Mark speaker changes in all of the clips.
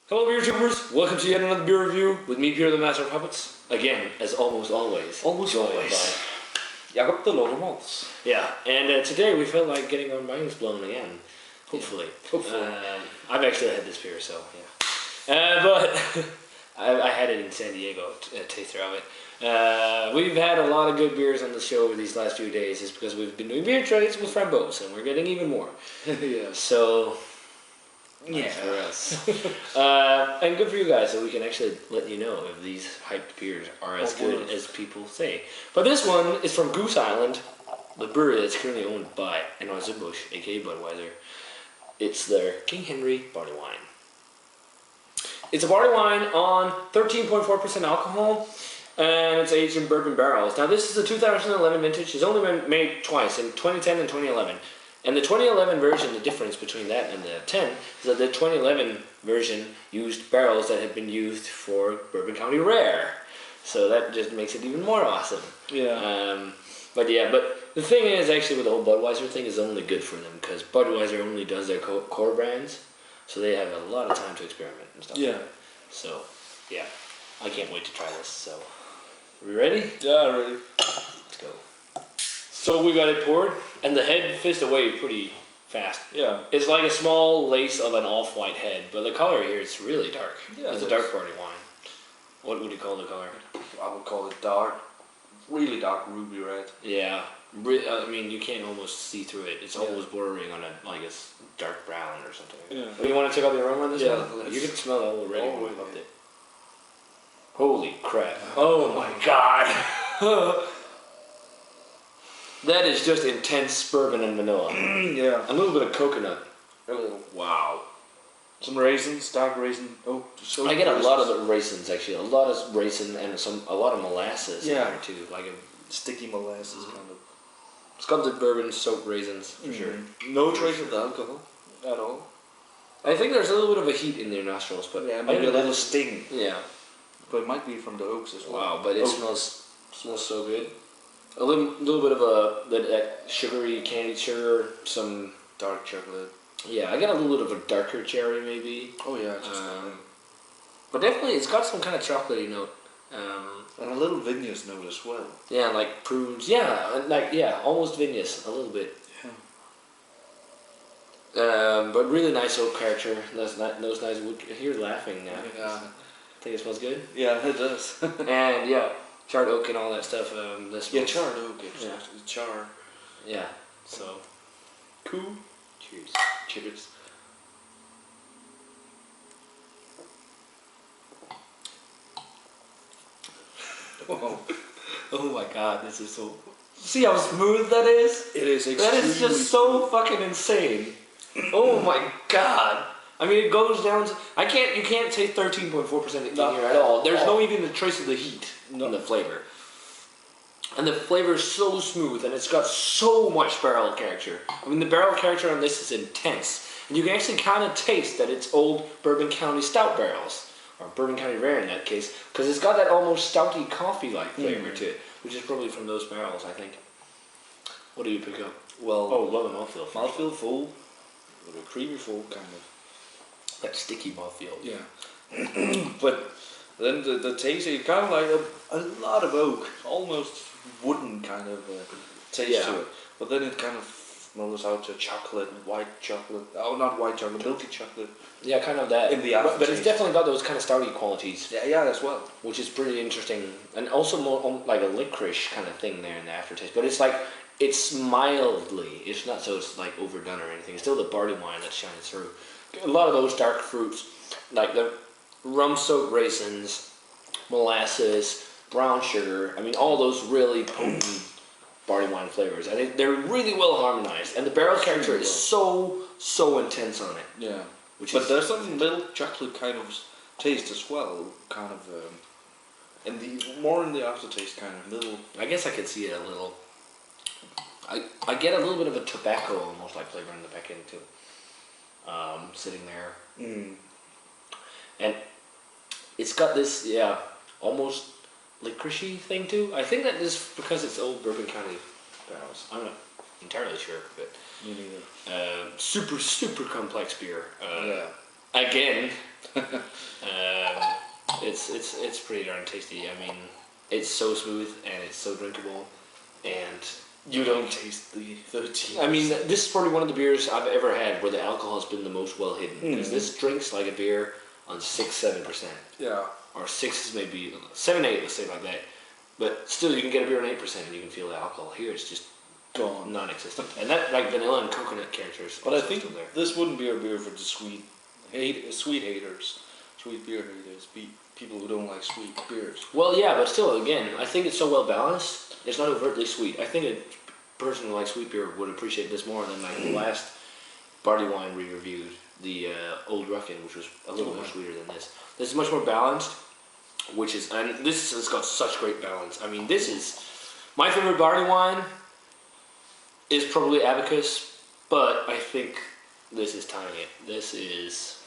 Speaker 1: Hello beer tubers, welcome to yet another beer review with me, Peter the Master of Puppets. Again, as almost always.
Speaker 2: Jakob the Lord of Malts.
Speaker 1: Yeah, and today we felt like getting our minds blown again. Hopefully. I've actually had this beer, so yeah. But I had it in San Diego, a taster of it. We've had a lot of good beers on the show over these last few days. It's because we've been doing beer trades with Frambo's, and we're getting even more.
Speaker 2: Yeah.
Speaker 1: So...
Speaker 2: yeah.
Speaker 1: For us. And good for you guys, so we can actually let you know if these hyped beers are as good as people say. But this one is from Goose Island, the brewery that's currently owned by Anheuser-Busch, aka Budweiser. It's their King Henry barley wine. It's a barley wine on 13.4% alcohol, and it's aged in bourbon barrels. Now this is a 2011 vintage. It's only been made twice, in 2010 and 2011. And the 2011 version, the difference between that and the 10 is that the 2011 version used barrels that had been used for Bourbon County Rare. So that just makes it even more awesome.
Speaker 2: Yeah.
Speaker 1: But the thing is, actually, with the whole Budweiser thing is only good for them because Budweiser only does their core brands, so they have a lot of time to experiment and stuff.
Speaker 2: Yeah.
Speaker 1: So, yeah, I can't wait to try this. So, are we ready?
Speaker 2: Yeah, ready.
Speaker 1: Let's go. So we got it poured, and the head fizzed away pretty fast.
Speaker 2: Yeah.
Speaker 1: It's like a small lace of an off-white head, but the color here is really dark.
Speaker 2: Yeah,
Speaker 1: it's a dark party wine. What would you call the color?
Speaker 2: I would call it dark, really dark ruby red.
Speaker 1: Yeah. I mean, you can't almost see through it. It's almost bordering on a dark brown or something.
Speaker 2: Yeah.
Speaker 1: Well, you want to check out the aroma on this
Speaker 2: one?
Speaker 1: You can smell it already.
Speaker 2: Oh,
Speaker 1: When we it. Holy crap! Oh my god! That is just intense bourbon and vanilla.
Speaker 2: Yeah.
Speaker 1: A little bit of coconut.
Speaker 2: A little.
Speaker 1: Wow.
Speaker 2: Some raisins, dark raisin. Oh,
Speaker 1: I get a lot of the raisins actually. A lot of raisin and a lot of molasses in there too. Like a
Speaker 2: sticky molasses kind of.
Speaker 1: It's got the bourbon soaked raisins for sure.
Speaker 2: No trace of the alcohol at all.
Speaker 1: I think there's a little bit of a heat in their nostrils, but
Speaker 2: yeah, maybe a little sting.
Speaker 1: Yeah.
Speaker 2: But it might be from the oaks as well.
Speaker 1: Wow, but it smells so good. A little bit of that sugary candied sugar, some
Speaker 2: dark chocolate.
Speaker 1: Yeah, I got a little bit of a darker cherry maybe.
Speaker 2: Oh yeah,
Speaker 1: but definitely it's got some kind of chocolatey note.
Speaker 2: And a little vinous note as well.
Speaker 1: Yeah, like prunes. Yeah, almost vinous a little bit.
Speaker 2: Yeah.
Speaker 1: But really nice oak character. Those nice wood. You're laughing now.
Speaker 2: Yeah.
Speaker 1: Think it smells good.
Speaker 2: Yeah, it does.
Speaker 1: And yeah. Charred oak and all that stuff.
Speaker 2: Charred oak. Yeah. Char.
Speaker 1: Yeah. So.
Speaker 2: Cool.
Speaker 1: Cheers.
Speaker 2: Cheers.
Speaker 1: Oh my god, this is so... See how smooth that is?
Speaker 2: It is extremely
Speaker 1: That is just so fucking insane. Oh my god. I mean, it goes down to... You can't taste 13.4% in here at all. There's no even a trace of the heat in the flavor. And the flavor is so smooth, and it's got so much barrel character. I mean, the barrel character on this is intense. And you can actually kind of taste that it's old Bourbon County Stout barrels. Or Bourbon County Rare in that case. Because it's got that almost stouty coffee-like flavor to it. Which is probably from those barrels, I think. What do you pick up?
Speaker 2: Well,
Speaker 1: the mouthfeel.
Speaker 2: Mouthfeel full. With a creamy full, kind of.
Speaker 1: That sticky mouthfeel.
Speaker 2: Yeah. But then the taste, it kind of like a lot of oak. Almost wooden kind of taste to it. But then it kind of mellows out to chocolate, white chocolate. Oh, not white chocolate, milky chocolate.
Speaker 1: Yeah, kind of that.
Speaker 2: In the aftertaste.
Speaker 1: But it's definitely got those kind of stouty qualities.
Speaker 2: Yeah, as well.
Speaker 1: Which is pretty interesting. And also more like a licorice kind of thing there in the aftertaste. But it's mildly. It's not so it's like overdone or anything. It's still the barley wine that shines through. A lot of those dark fruits, like the rum-soaked raisins, molasses, brown sugar. I mean, all those really potent barley wine flavors. And they're really well harmonized. And the barrel character is so intense on it.
Speaker 2: Yeah. But there's some milk chocolate kind of taste as well. Kind of, more in the aftertaste kind of middle.
Speaker 1: I guess I could see it a little. I get a little bit of a tobacco almost like flavor in the back end too. Sitting there. And it's got this, almost licoricey thing too. I think that is because it's old Bourbon County barrels. I'm not entirely sure, but
Speaker 2: me neither.
Speaker 1: Super complex beer. Again, it's pretty darn tasty. I mean, it's so smooth and it's so drinkable, and
Speaker 2: you don't taste the 13.
Speaker 1: I mean, this is probably one of the beers I've ever had where the alcohol has been the most well hidden. Because this drinks like a beer on 6-7%.
Speaker 2: Yeah.
Speaker 1: Or 6 is maybe 7-8, let's say like that. But still, you can get a beer on 8% and you can feel the alcohol. Here, it's just
Speaker 2: gone,
Speaker 1: non-existent. And that like vanilla and coconut characters.
Speaker 2: But I think this wouldn't be a beer for the sweet haters, sweet beer haters, people who don't like sweet beers.
Speaker 1: Well, yeah, but still, again, I think it's so well balanced. It's not overtly sweet. I think a person who likes sweet beer would appreciate this more than like the last barley wine we reviewed, the Old Ruckin, which was a little more sweeter than this. This is much more balanced, and this has got such great balance. I mean, this is my favorite barley wine. Is probably Abacus, but I think this is tying it. This is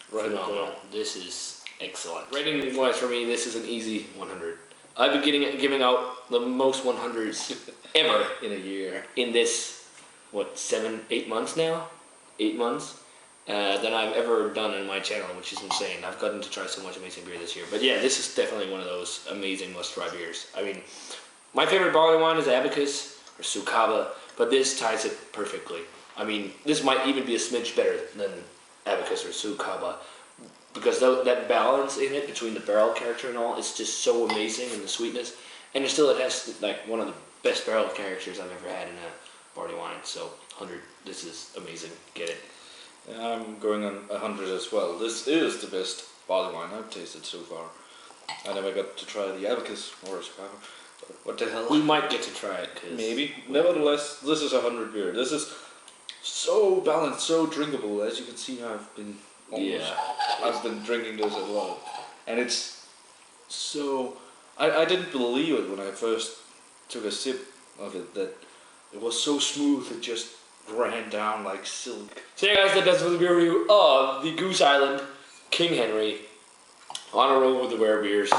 Speaker 1: phenomenal. This is excellent. Rating wise for me, this is an easy 100. I've been giving out the most 100s ever
Speaker 2: in a year.
Speaker 1: In this, 7-8 months now? 8 months? Than I've ever done on my channel, which is insane. I've gotten to try so much amazing beer this year. But yeah, this is definitely one of those amazing must-try beers. I mean, my favorite barley wine is Abacus or Sukaba, but this ties it perfectly. I mean, this might even be a smidge better than Abacus or Sukaba, because that balance in it between the barrel character and all is just so amazing, and the sweetness, and it has like one of the best barrel characters I've ever had in a barley wine. So 100, this is amazing. Get it.
Speaker 2: I'm going on 100 as well. This is the best barley wine I've tasted so far. I never got to try the Abacus or Sukaba. What the hell?
Speaker 1: We might get to try it.
Speaker 2: Maybe. Nevertheless, this is 100 beer. This is so balanced, so drinkable. As you can see, I've been drinking this a lot, and it's so. I didn't believe it when I first took a sip of it, that it was so smooth. It just ran down like silk.
Speaker 1: So yeah, guys, that's the beer review of the Goose Island King Henry. On a roll with the rare beers.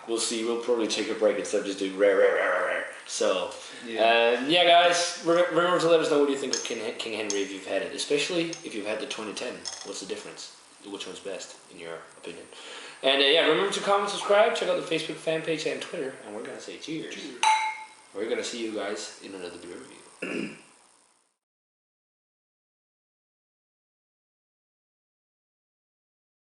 Speaker 1: We'll see. We'll probably take a break instead of just doing rare. So, yeah, guys, remember to let us know what you think of King Henry if you've had it, especially if you've had the 2010. What's the difference? Which one's best, in your opinion? And yeah, remember to comment, subscribe, check out the Facebook fan page and Twitter, and we're going to say cheers. We're going to see you guys in another beer review.